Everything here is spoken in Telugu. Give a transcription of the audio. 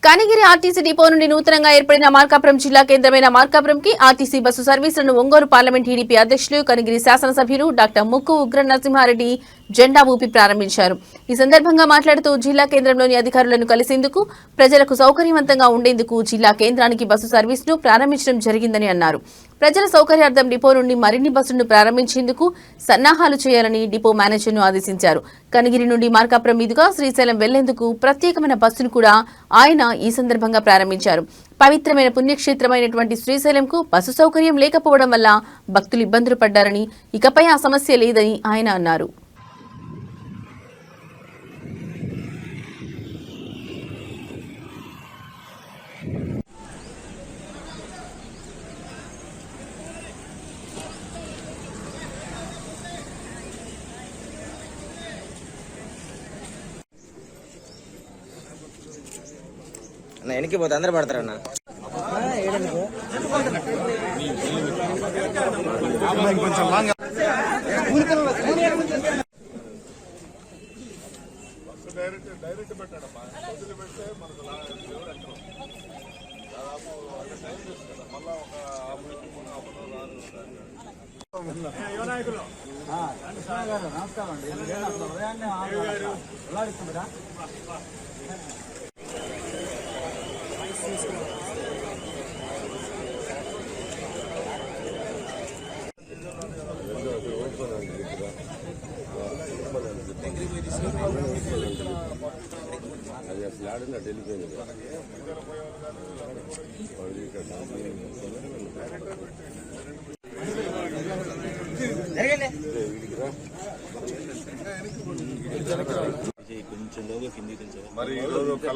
కనిగిరి ఆర్టీసీ డిపో నుండి నూతనంగా ఏర్పడిన మార్కాపురం జిల్లా కేంద్రమైన మార్కాపురంకి ఆర్టీసీ బస్సు సర్వీసులను ఒంగోలు పార్లమెంట్ టీడీపీ అధ్యక్షులు కనిగిరి శాసనసభ్యులు డాక్టర్ ముక్కు ఉగ్ర నరసింహారెడ్డి జెండా ఊపి ప్రారంభించారు. ఈ సందర్భంగా మాట్లాడుతూ జిల్లా కేంద్రంలోని అధికారులను కలిసేందుకు ప్రజలకు సౌకర్యవంతంగా ఉండేందుకు జిల్లా కేంద్రానికి బస్సు సర్వీసును ప్రారంభించడం జరిగిందని అన్నారు. ప్రజల సౌకర్యార్థం డిపో నుండి మరిన్ని బస్సులను ప్రారంభించేందుకు సన్నాహాలు చేయాలని డిపో మేనేజర్ను ఆదేశించారు. కనిగిరి నుండి మార్కాపురం మీదుగా శ్రీశైలం వెళ్లేందుకు ప్రత్యేకమైన బస్సును కూడా ఆయన ఈ సందర్భంగా ప్రారంభించారు. పవిత్రమైన పుణ్యక్షేత్రమైనటువంటి శ్రీశైలంకు బస్సు సౌకర్యం లేకపోవడం వల్ల భక్తులు ఇబ్బందులు పడ్డారని, ఇకపై ఆ సమస్య లేదని ఆయన అన్నారు. వెనక్కి పోతే అందరూ పడతారన్న. డైరెక్ట్ పెట్టాడమ్మా, వదిలి పెడితే మనకు మళ్ళా నమస్కారం అండి. అది అసలు ఆడిన వెళ్ళిపోయింది. కొంచెం లోగా కిందికి మరి